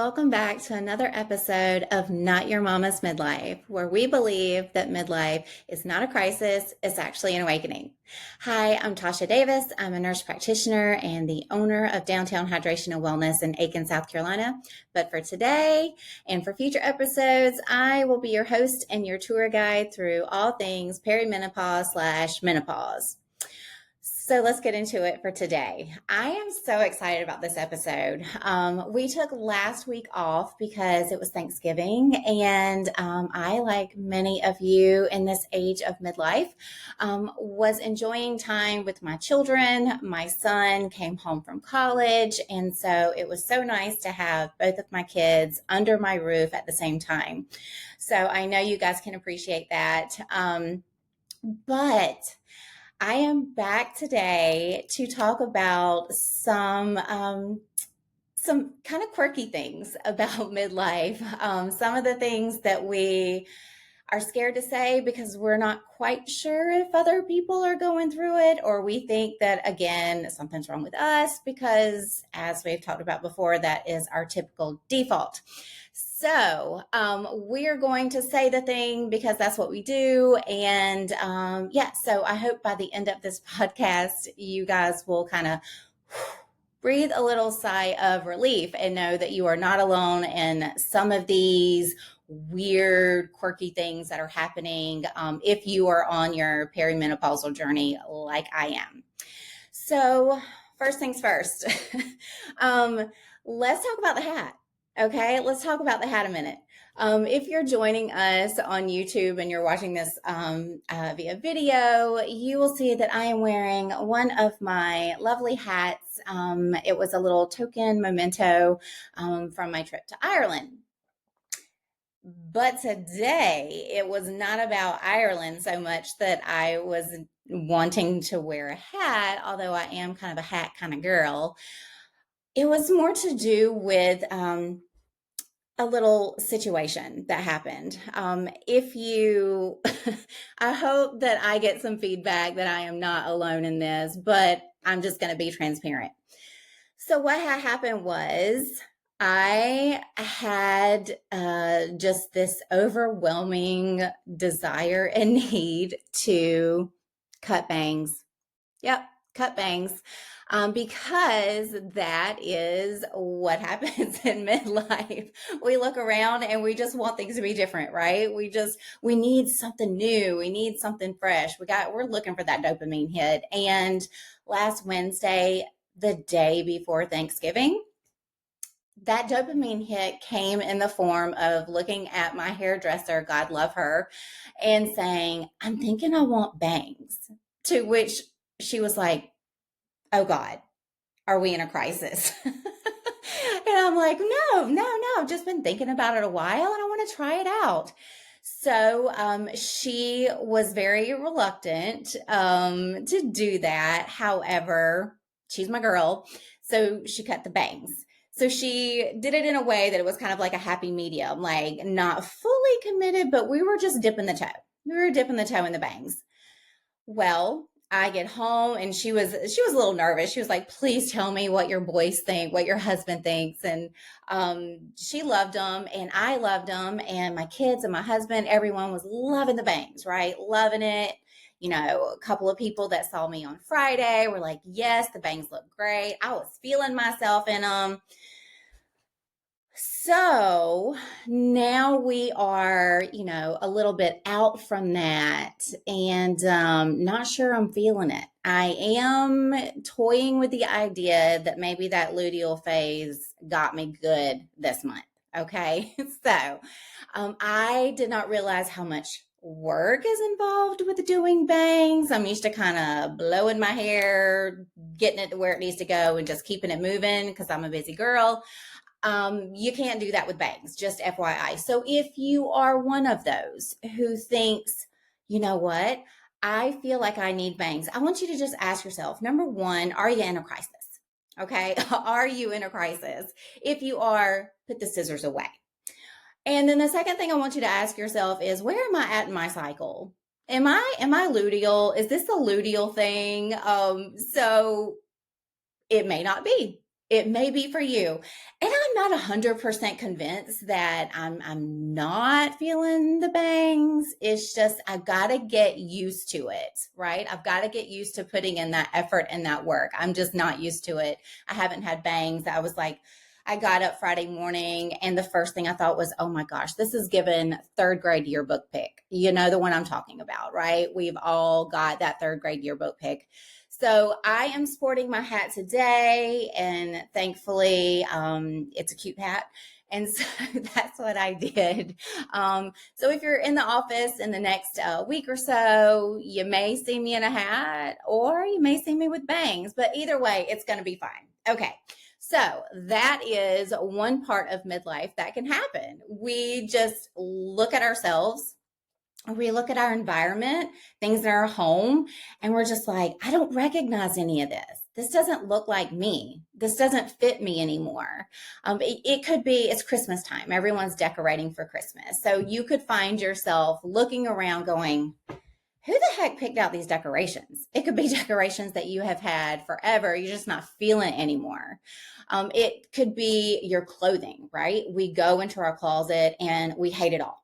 welcome back to another episode of Not Your Mama's Midlife, where we believe that midlife is not a crisis, it's actually an awakening. Hi, I'm Tasha Davis. I'm a nurse practitioner and the owner of Downtown Hydration and Wellness in Aiken, South Carolina. But for today and for future episodes, I will be your host and your tour guide through all things perimenopause/menopause. So let's get into it for today. I am so excited about this episode. We took last week off because it was Thanksgiving, and I, like many of you in this age of midlife, was enjoying time with my children. My son came home from college, and so it was so nice to have both of my kids under my roof at the same time. So I know you guys can appreciate that. But I am back today to talk about some kind of quirky things about midlife. Some of the things that we are scared to say because we're not quite sure if other people are going through it, or we think that, again, something's wrong with us because, as we've talked about before, that is our typical default. So we're going to say the thing because that's what we do. And so I hope by the end of this podcast, you guys will kind of breathe a little sigh of relief and know that you are not alone in some of these weird, quirky things that are happening if you are on your perimenopausal journey like I am. So first things first, let's talk about the hat. Okay, let's talk about the hat a minute. If you're joining us on YouTube and you're watching this via video, you will see that I am wearing one of my lovely hats. It was a little token memento from my trip to Ireland. But today, it was not about Ireland so much that I was wanting to wear a hat, although I am kind of a hat kind of girl. It was more to do with a little situation that happened. I hope that I get some feedback that I am not alone in this, but I'm just going to be transparent. So what had happened was I had just this overwhelming desire and need to cut bangs. Yep, cut bangs. Because that is what happens in midlife. We look around and we just want things to be different, right? We need something new. We need something fresh. We're looking for that dopamine hit. And last Wednesday, the day before Thanksgiving, that dopamine hit came in the form of looking at my hairdresser, God love her, and saying, I'm thinking I want bangs. To which she was like, oh God, are we in a crisis? And I'm like, no, just been thinking about it a while and I want to try it out. So she was very reluctant to do that. However, she's my girl. So she cut the bangs. So she did it in a way that it was kind of like a happy medium, like not fully committed, but we were just dipping the toe. We were dipping the toe in the bangs. Well, I get home and she was a little nervous. She was like, please tell me what your boys think, what your husband thinks. And she loved them and I loved them, and my kids and my husband, everyone was loving the bangs, right? Loving it. You know, a couple of people that saw me on Friday were like, yes, the bangs look great. I was feeling myself in them. So now we are, a little bit out from that and not sure I'm feeling it. I am toying with the idea that maybe that luteal phase got me good this month. Okay. So I did not realize how much work is involved with doing bangs. I'm used to kind of blowing my hair, getting it to where it needs to go and just keeping it moving because I'm a busy girl. You can't do that with bangs, just FYI. So if you are one of those who thinks, you know what, I feel like I need bangs, I want you to just ask yourself, number one, are you in a crisis? Okay. Are you in a crisis? If you are, put the scissors away. And then the second thing I want you to ask yourself is, where am I at in my cycle? Am I luteal? Is this a luteal thing? So it may not be. It may be for you. And I'm not 100% convinced that I'm not feeling the bangs. It's just I've got to get used to it, right? I've got to get used to putting in that effort and that work. I'm just not used to it. I haven't had bangs. I was like, I got up Friday morning and the first thing I thought was, oh my gosh, this is given third grade yearbook pic. You know, the one I'm talking about, right? We've all got that third grade yearbook pic. So I am sporting my hat today, and thankfully, it's a cute hat. And so that's what I did. So if you're in the office in the next week or so, you may see me in a hat or you may see me with bangs, but either way, it's going to be fine. Okay. So that is one part of midlife that can happen. We just look at ourselves, we look at our environment, things in our home, and we're just like, I don't recognize any of this. This doesn't look like me. This doesn't fit me anymore. It could be, it's Christmas time. Everyone's decorating for Christmas. So you could find yourself looking around going, who the heck picked out these decorations? It could be decorations that you have had forever. You're just not feeling it anymore. It could be your clothing, right? We go into our closet and we hate it all.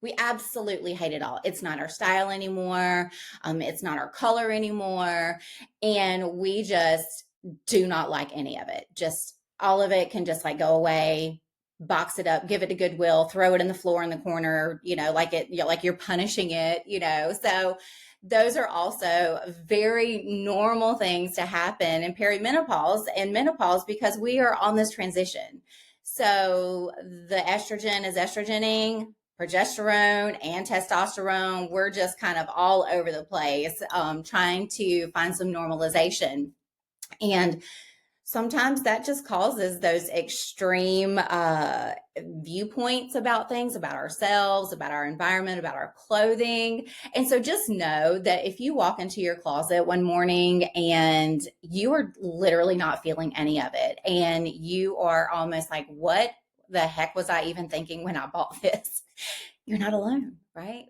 We absolutely hate it all. It's not our style anymore. It's not our color anymore. And we just do not like any of it. Just all of it can just like go away, box it up, give it to Goodwill, throw it in the floor in the corner, like you're punishing it, So those are also very normal things to happen in perimenopause and menopause because we are on this transition. So the estrogen is estrogening, progesterone and testosterone. We're just kind of all over the place, trying to find some normalization. And sometimes that just causes those extreme viewpoints about things, about ourselves, about our environment, about our clothing. And so just know that if you walk into your closet one morning and you are literally not feeling any of it, and you are almost like, what the heck was I even thinking when I bought this? You're not alone, right?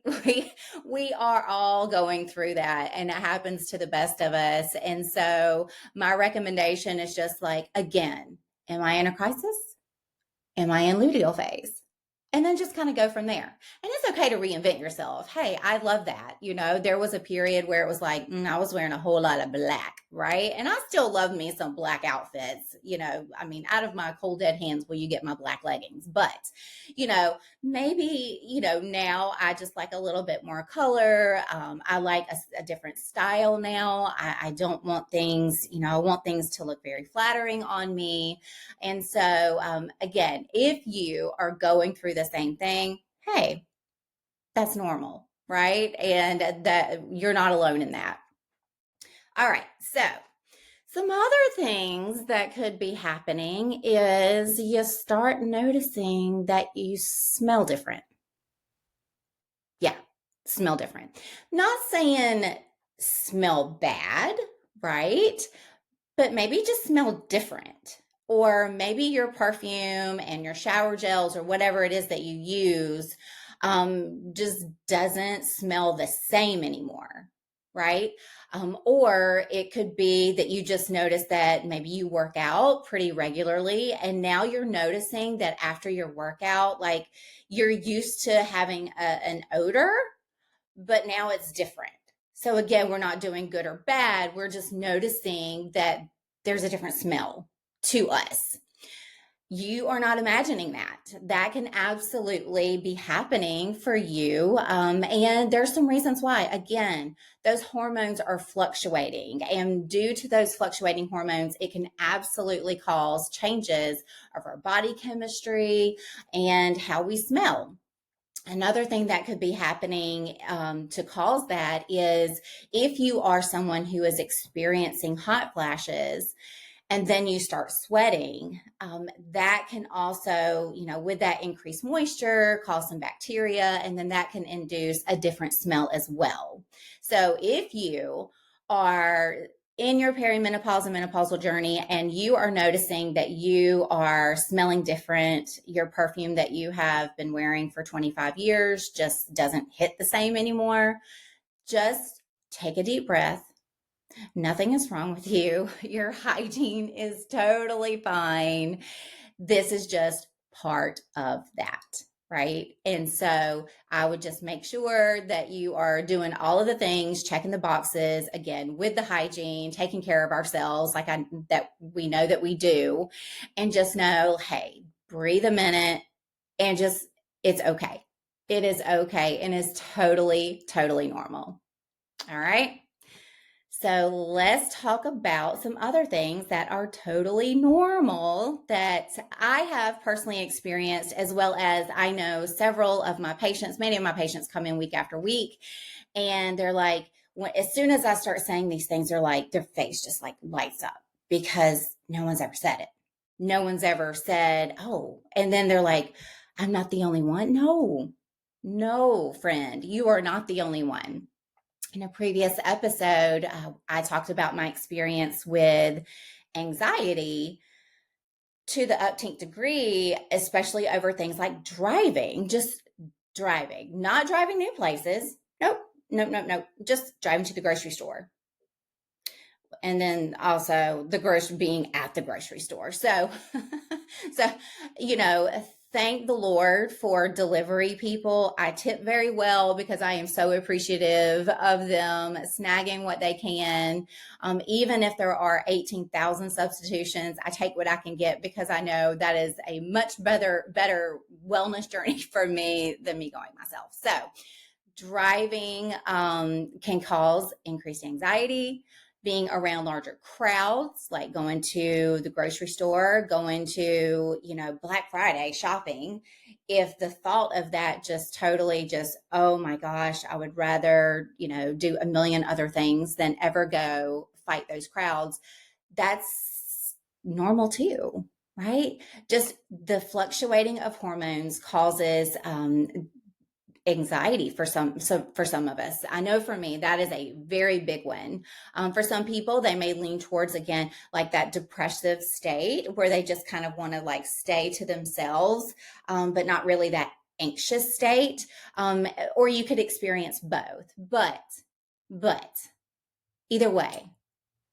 We are all going through that, and it happens to the best of us. And so my recommendation is just like, again, am I in a crisis? Am I in luteal phase? And then just kind of go from there. And it's okay to reinvent yourself. Hey, I love that. There was a period where it was like, I was wearing a whole lot of black, right? And I still love me some black outfits. Out of my cold dead hands will you get my black leggings. But, maybe, now I just like a little bit more color. I like a different style now. I don't want things, I want things to look very flattering on me. And so, again, if you are going through the same thing, hey, that's normal, right? And that you're not alone in that. All right. So, some other things that could be happening is you start noticing that you smell different. Yeah, smell different. Not saying smell bad, right? But maybe just smell different. Or maybe your perfume and your shower gels or whatever it is that you use just doesn't smell the same anymore, right? Or it could be that you just notice that maybe you work out pretty regularly and now you're noticing that after your workout, like you're used to having an odor, but now it's different. So again, we're not doing good or bad. We're just noticing that there's a different smell to us. You are not imagining that. That can absolutely be happening for you. And there's some reasons why. Again, those hormones are fluctuating. And due to those fluctuating hormones, it can absolutely cause changes of our body chemistry and how we smell. Another thing that could be happening to cause that is if you are someone who is experiencing hot flashes and then you start sweating, that can also, with that increased moisture, cause some bacteria, and then that can induce a different smell as well. So if you are in your perimenopause and menopausal journey and you are noticing that you are smelling different, your perfume that you have been wearing for 25 years just doesn't hit the same anymore, just take a deep breath, Nothing is wrong with you. Your hygiene is totally fine. This is just part of that, right? And so I would just make sure that you are doing all of the things, checking the boxes, again, with the hygiene, taking care of ourselves, that we know that we do, and just know, hey, breathe a minute and just, it's okay. It is okay and is totally, totally normal. All right. So let's talk about some other things that are totally normal that I have personally experienced, as well as I know several of my patients, many of my patients come in week after week, and they're like, as soon as I start saying these things, they're like, their face just like lights up because no one's ever said it. No one's ever said, oh, and then they're like, I'm not the only one. No, no, friend, you are not the only one. In a previous episode, I talked about my experience with anxiety to the upteenth degree, especially over things like driving, just driving, not driving new places. Nope, nope, nope, nope. Just driving to the grocery store. And then also the grocery being at the grocery store. So, so, you know, thank the Lord for delivery people. I tip very well because I am so appreciative of them snagging what they can. Even if there are 18,000 substitutions, I take what I can get because I know that is a much better wellness journey for me than me going myself. So driving can cause increased anxiety. Being around larger crowds, like going to the grocery store, going to, Black Friday shopping, if the thought of that just totally just, oh my gosh, I would rather, do a million other things than ever go fight those crowds, that's normal too, right? Just the fluctuating of hormones causes anxiety for some of us. I know for me that is a very big one. For some people, they may lean towards, again, like that depressive state where they just kind of want to like stay to themselves, but not really that anxious state. Or you could experience both, but either way,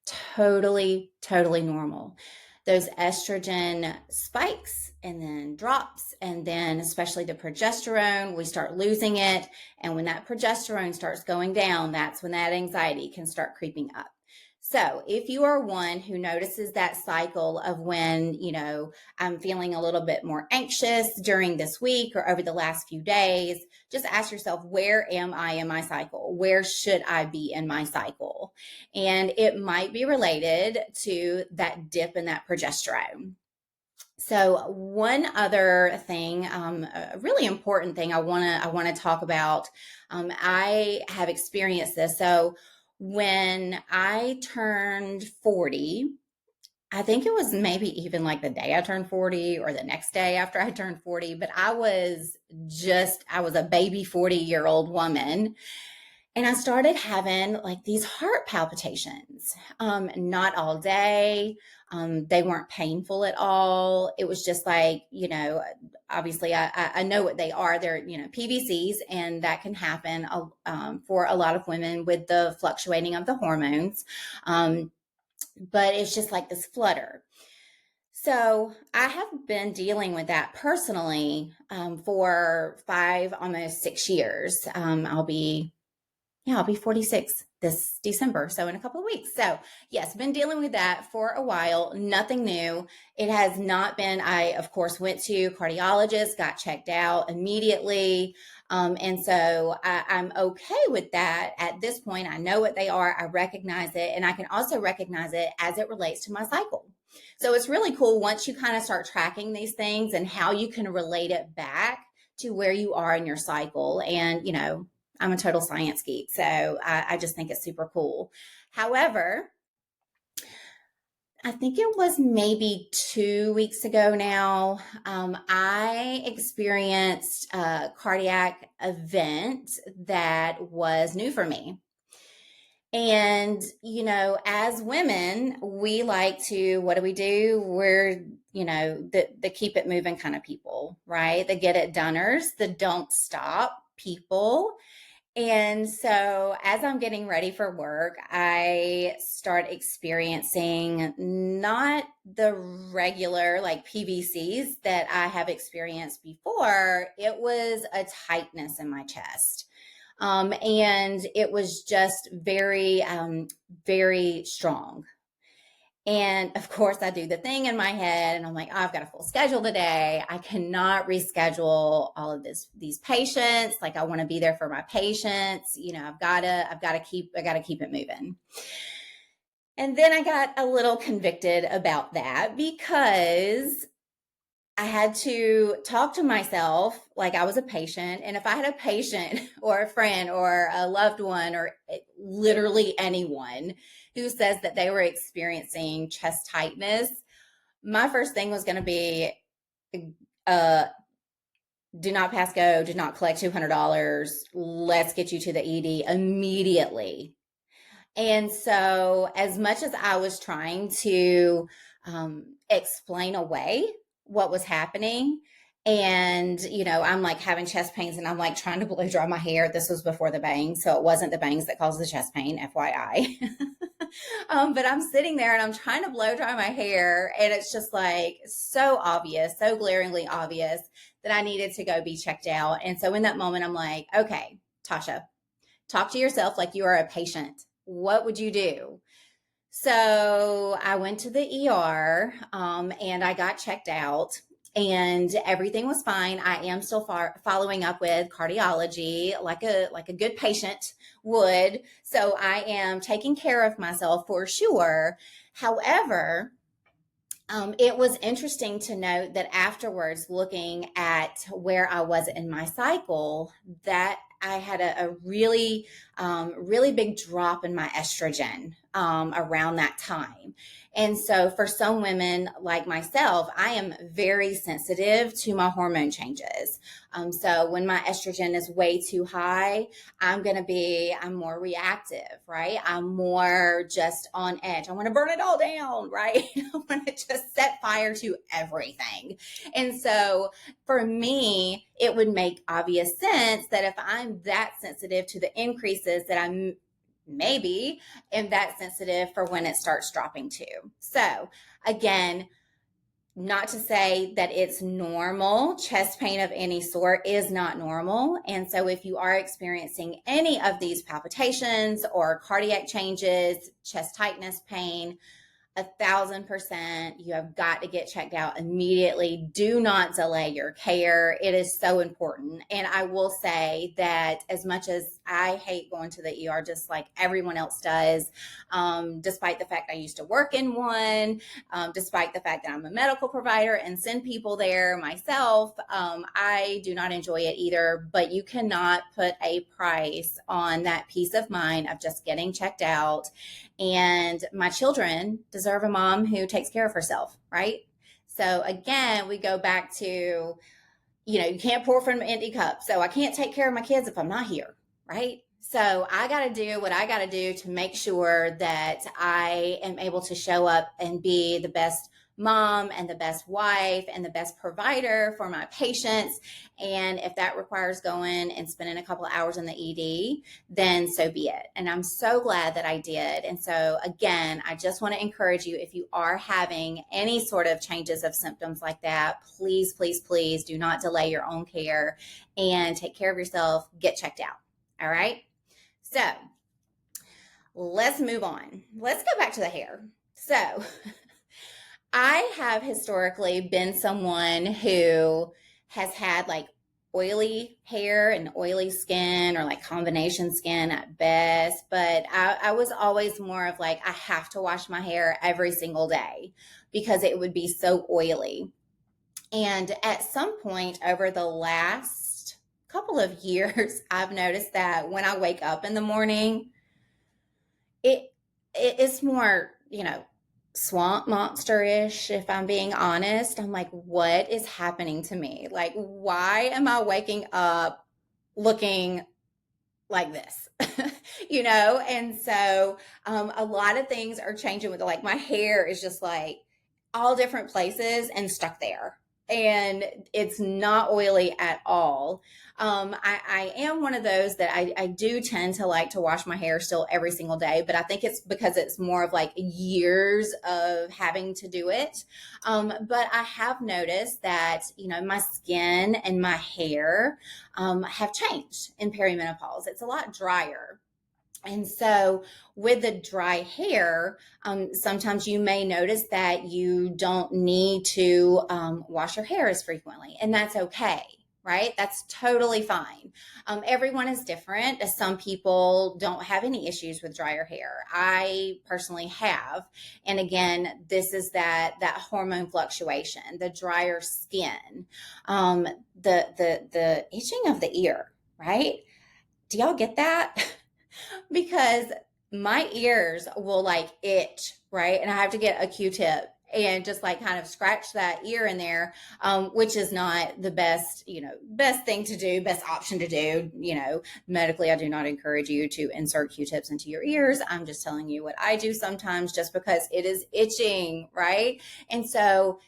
totally, totally normal. Those estrogen spikes and then drops, and then especially the progesterone, we start losing it. And when that progesterone starts going down, that's when that anxiety can start creeping up. So if you are one who notices that cycle of when, I'm feeling a little bit more anxious during this week or over the last few days, just ask yourself, where am I in my cycle? Where should I be in my cycle? And it might be related to that dip in that progesterone. So one other thing, a really important thing I want to talk about, I have experienced this. So when I turned 40, I think it was maybe even like the day I turned 40 or the next day after I turned 40, but I was a baby 40-year-old woman. And I started having like these heart palpitations, not all day. They weren't painful at all. It was just like, obviously I know what they are. They're, PVCs, and that can happen for a lot of women with the fluctuating of the hormones. But it's just like this flutter. So I have been dealing with that personally for 5, almost 6 years. I'll be 46 this December, so in a couple of weeks. So yes, been dealing with that for a while. Nothing new. It has not been. I, of course, went to cardiologist, got checked out immediately. And so I'm okay with that at this point. I know what they are. I recognize it. And I can also recognize it as it relates to my cycle. So it's really cool once you kind of start tracking these things and how you can relate it back to where you are in your cycle. And, I'm a total science geek, so I just think it's super cool. However, I think it was maybe 2 weeks ago now, I experienced a cardiac event that was new for me. And, as women, we like to, what do? We're, the keep it moving kind of people, right? The get it doners, the don't stop people. And so as I'm getting ready for work, I start experiencing not the regular like PVCs that I have experienced before. It was a tightness in my chest. And it was just very strong. And of course, I do the thing in my head, and I'm like, oh, I've got a full schedule today. I cannot reschedule all of these patients. Like, I want to be there for my patients. I gotta keep it moving. And then I got a little convicted about that because I had to talk to myself like I was a patient. And if I had a patient or a friend or a loved one or literally anyone who says that they were experiencing chest tightness, my first thing was going to be uh, do not pass go, do not collect $200. Let's get you to the ED immediately. And so, as much as I was trying to explain away what was happening, and I'm like having chest pains, and I'm like trying to blow dry my hair. This was before the bangs, so it wasn't the bangs that caused the chest pain, FYI. But I'm sitting there and I'm trying to blow dry my hair, and it's just like so obvious, so glaringly obvious that I needed to go be checked out. And so, in that moment, I'm like, okay, Tasha, talk to yourself like you are a patient. What would you do? So I went to the ER and I got checked out, and everything was fine. I am still following up with cardiology like a good patient would. So I am taking care of myself for sure. However, it was interesting to note that afterwards, looking at where I was in my cycle, that I had a really big drop in my estrogen around that time. And so, for some women like myself, I am very sensitive to my hormone changes. So, when my estrogen is way too high, I'm more reactive, right? I'm more just on edge. I want to burn it all down, right? I want to just set fire to everything. And so for me, it would make obvious sense that if I'm that sensitive to the increases, that I'm maybe am that sensitive for when it starts dropping too. So again, not to say that it's normal. Chest pain of any sort is not normal. And so if you are experiencing any of these palpitations or cardiac changes, chest tightness, pain, 1,000%, you have got to get checked out immediately. Do not delay your care. It is so important. And I will say that as much as I hate going to the ER, just like everyone else does, despite the fact I used to work in one, despite the fact that I'm a medical provider and send people there myself, I do not enjoy it either. But you cannot put a price on that peace of mind of just getting checked out. And my children deserve a mom who takes care of herself, right? So again, we go back to, you can't pour from an empty cup. So I can't take care of my kids if I'm not here, right? So I got to do what I got to do to make sure that I am able to show up and be the best mom and the best wife and the best provider for my patients. And if that requires going and spending a couple of hours in the ED, then so be it. And I'm so glad that I did. And so again, I just want to encourage you, if you are having any sort of changes of symptoms like that, please, please, please do not delay your own care and take care of yourself. Get checked out. All right. So let's move on. Let's go back to the hair. So I have historically been someone who has had like oily hair and oily skin, or like combination skin at best. But I was always more of like, I have to wash my hair every single day because it would be so oily. And at some point over the last couple of years, I've noticed that when I wake up in the morning, it's more, swamp monster-ish, if I'm being honest. I'm like, what is happening to me? Like, why am I waking up looking like this? And so a lot of things are changing with like my hair is just like all different places and stuck there. and it's not oily at all. I am one of those that I do tend to like to wash my hair still every single day, but I think it's because it's more of like years of having to do it. But I have noticed that, my skin and my hair have changed in perimenopause. It's a lot drier. And so, with the dry hair, sometimes you may notice that you don't need to wash your hair as frequently, and that's okay, right? That's totally fine. Everyone is different. Some people don't have any issues with drier hair. I personally have, and again, this is that hormone fluctuation, the drier skin, the itching of the ear, right? Do y'all get that? Because my ears will like itch, right? And I have to get a Q-tip and just like kind of scratch that ear in there, which is not the best, best thing to do, best option to do. Medically, I do not encourage you to insert Q-tips into your ears. I'm just telling you what I do sometimes just because it is itching, right? And so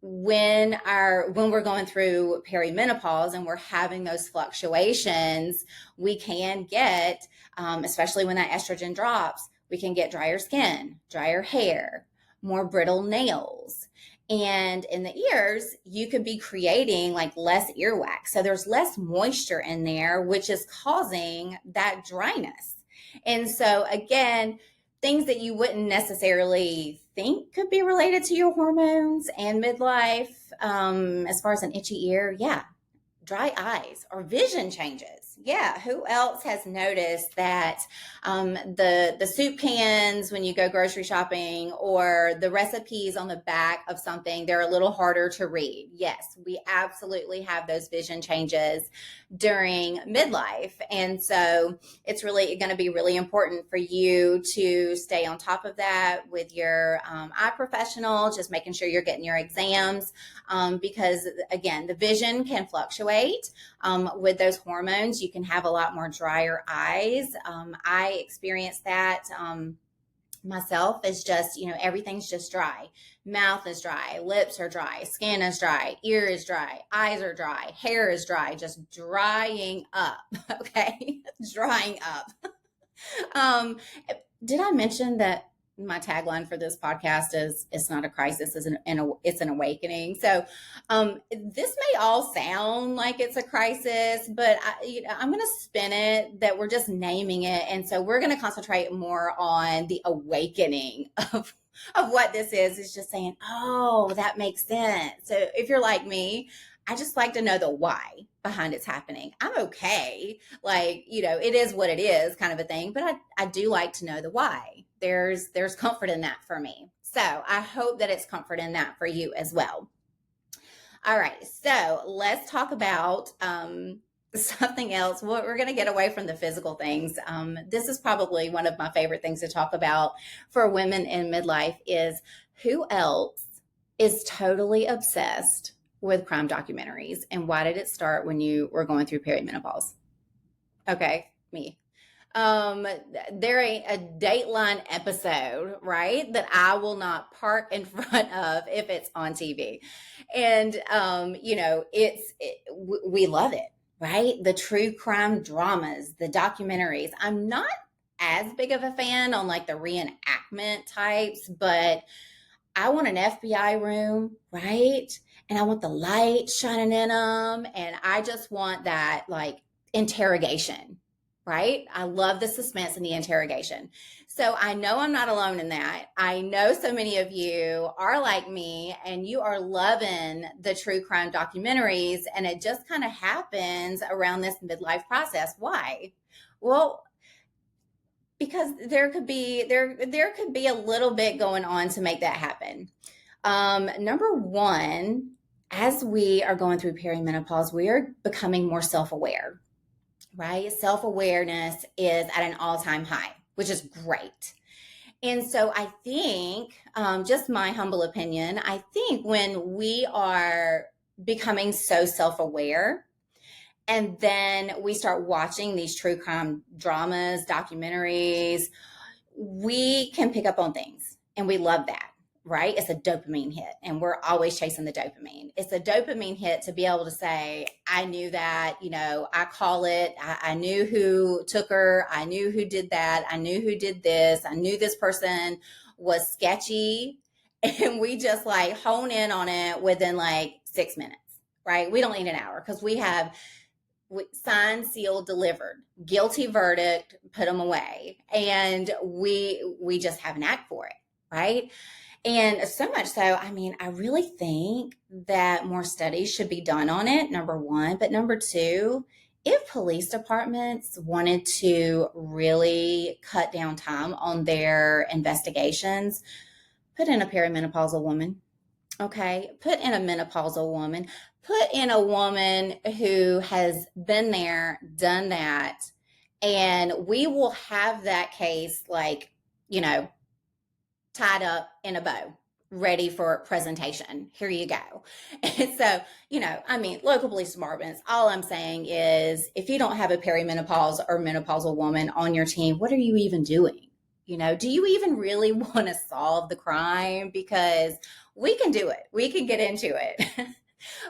when we're going through perimenopause and we're having those fluctuations, we can get, especially when that estrogen drops, we can get drier skin, drier hair, more brittle nails. And in the ears, you could be creating like less earwax. So there's less moisture in there, which is causing that dryness. And so again, things that you wouldn't necessarily think could be related to your hormones and midlife, as far as an itchy ear, yeah, dry eyes or vision changes. Yeah, who else has noticed that the soup cans when you go grocery shopping or the recipes on the back of something, they're a little harder to read? Yes, we absolutely have those vision changes during midlife. And so it's really going to be really important for you to stay on top of that with your eye professional, just making sure you're getting your exams, because again, the vision can fluctuate with those hormones. You can have a lot more drier eyes. I experienced that myself. Is just, everything's just dry. Mouth is dry, lips are dry, skin is dry, ear is dry, eyes are dry, hair is dry, just drying up. Okay. Drying up. um, did I mention that my tagline for this podcast is "It's not a crisis, it's an awakening"? So this may all sound like it's a crisis, but I'm going to spin it that we're just naming it, and so we're going to concentrate more on the awakening of what this is. Is just saying, oh, that makes sense. So if you're like me, I just like to know the why behind it's happening. I'm okay. Like, it is what it is kind of a thing, but I do like to know the why. There's comfort in that for me. So I hope that it's comfort in that for you as well. All right. So let's talk about something else. We're going to get away from the physical things. This is probably one of my favorite things to talk about for women in midlife is who else is totally obsessed with crime documentaries, and why did it start when you were going through perimenopause? Okay, me. There ain't a Dateline episode, right, that I will not park in front of if it's on TV. And we love it, right? The true crime dramas, the documentaries. I'm not as big of a fan on like the reenactment types, but I want an FBI room, right? And I want the light shining in them. And I just want that like interrogation, right? I love the suspense and the interrogation. So I know I'm not alone in that. I know so many of you are like me and you are loving the true crime documentaries. And it just kind of happens around this midlife process. Why? Well, because there could be a little bit going on to make that happen. Number one, as we are going through perimenopause, we are becoming more self-aware, right? Self-awareness is at an all-time high, which is great. And so I think, just my humble opinion, I think when we are becoming so self-aware, and then we start watching these true crime dramas, documentaries, we can pick up on things, and we love that. right? It's a dopamine hit, and we're always chasing the dopamine. It's a dopamine hit to be able to say, I knew that, I call it, I knew who took her, I knew who did that, I knew who did this, I knew this person was sketchy. And we just like hone in on it within like 6 minutes, right? We don't need an hour because we have signed, sealed, delivered, guilty verdict, put them away. And we just have an act for it, right? And so much so, I mean, I really think that more studies should be done on it, number one. But number two, if police departments wanted to really cut down time on their investigations, put in a perimenopausal woman. Okay. Put in a menopausal woman. Put in a woman who has been there, done that. And we will have that case like, you know, tied up in a bow, ready for presentation. Here you go. And so, I mean, local police departments, all I'm saying is if you don't have a perimenopause or menopausal woman on your team, what are you even doing? Do you even really want to solve the crime? Because we can do it. We can get into it.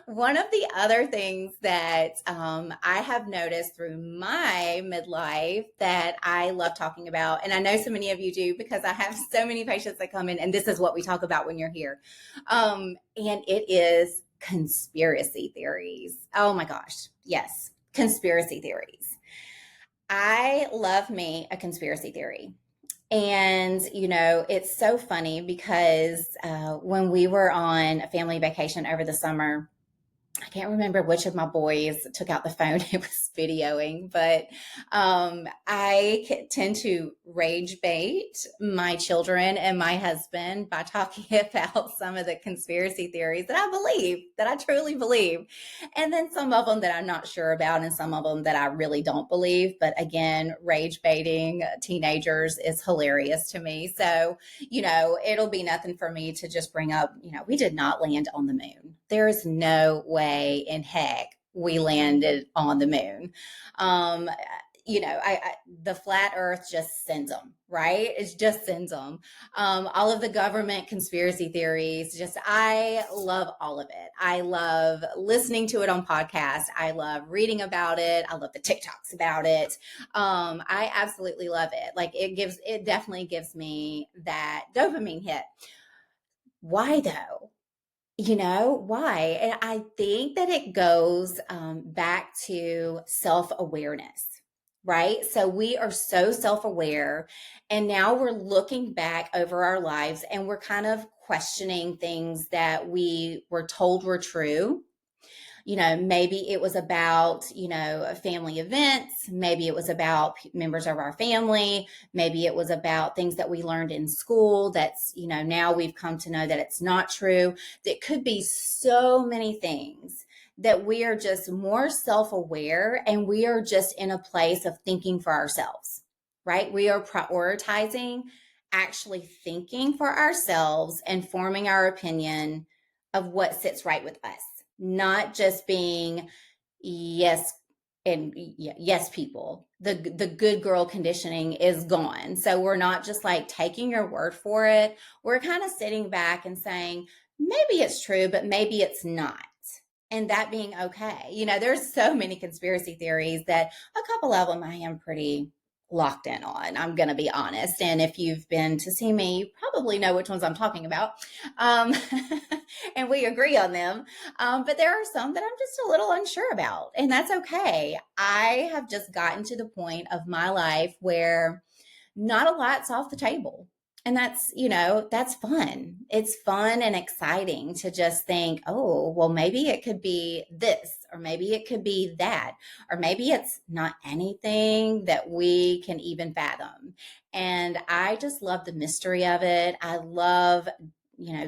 One of the other things that I have noticed through my midlife that I love talking about, and I know so many of you do because I have so many patients that come in, and this is what we talk about when you're here. And it is conspiracy theories. Oh my gosh. Yes, conspiracy theories. I love me a conspiracy theory. And, it's so funny because when we were on a family vacation over the summer, I can't remember which of my boys took out the phone and was videoing, but I tend to rage bait my children and my husband by talking about some of the conspiracy theories that I believe, that I truly believe. And then some of them that I'm not sure about, and some of them that I really don't believe. But again, rage baiting teenagers is hilarious to me. So, it'll be nothing for me to just bring up, we did not land on the moon. There is no way in heck we landed on the moon. The flat earth just sends them, right? It just sends them. All of the government conspiracy theories, I love all of it. I love listening to it on podcasts. I love reading about it. I love the TikToks about it. I absolutely love it. Like it definitely gives me that dopamine hit. Why though? Why? And I think that it goes back to self-awareness, right? So we are so self-aware, and now we're looking back over our lives and we're kind of questioning things that we were told were true. Maybe it was about, family events. Maybe it was about members of our family. Maybe it was about things that we learned in school that's, now we've come to know that it's not true. That could be so many things that we are just more self-aware, and we are just in a place of thinking for ourselves, right? We are prioritizing actually thinking for ourselves and forming our opinion of what sits right with us, not just being yes and yes people. The good girl conditioning is gone. So we're not just like taking your word for it. We're kind of sitting back and saying, maybe it's true, but maybe it's not. And that being okay. There's so many conspiracy theories that a couple of them I am pretty locked in on. I'm going to be honest. And if you've been to see me, you probably know which ones I'm talking about. And we agree on them. But there are some that I'm just a little unsure about, and that's okay. I have just gotten to the point of my life where not a lot's off the table. And that's fun. It's fun and exciting to just think, oh, well, maybe it could be this, or maybe it could be that, or maybe it's not anything that we can even fathom. And I just love the mystery of it. I love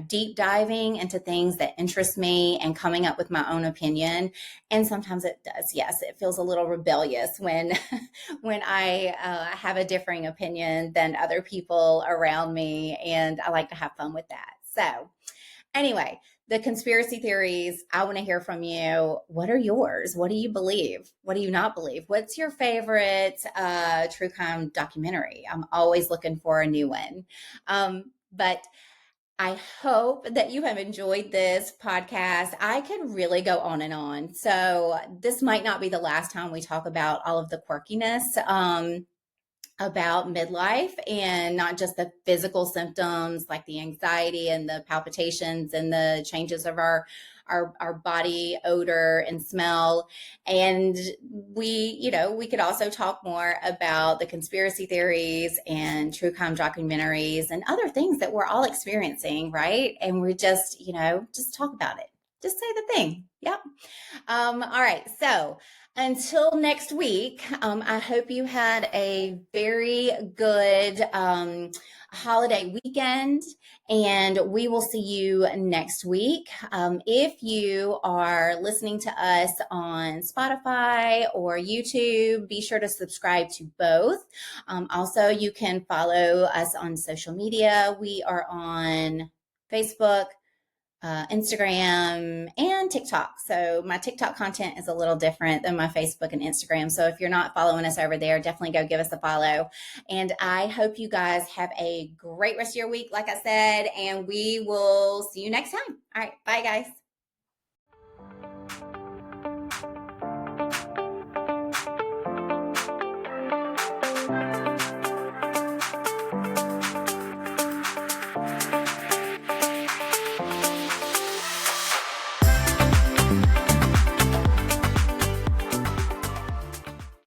deep diving into things that interest me and coming up with my own opinion. And sometimes it does. Yes, it feels a little rebellious when I have a differing opinion than other people around me. And I like to have fun with that. So anyway, the conspiracy theories, I want to hear from you. What are yours? What do you believe? What do you not believe? What's your favorite true crime documentary? I'm always looking for a new one. But I hope that you have enjoyed this podcast. I could really go on and on. So, this might not be the last time we talk about all of the quirkiness. About midlife, and not just the physical symptoms like the anxiety and the palpitations and the changes of our body odor and smell. And we could also talk more about the conspiracy theories and true crime documentaries and other things that we're all experiencing, right? And we're just talk about it. Just say the thing. Yep. All right. So until next week, I hope you had a very good holiday weekend, and we will see you next week. If you are listening to us on Spotify or YouTube, be sure to subscribe to both. Also, you can follow us on social media. We are on Facebook, Instagram, and TikTok. So my TikTok content is a little different than my Facebook and Instagram. So if you're not following us over there, definitely go give us a follow. And I hope you guys have a great rest of your week, like I said, and we will see you next time. All right. Bye, guys.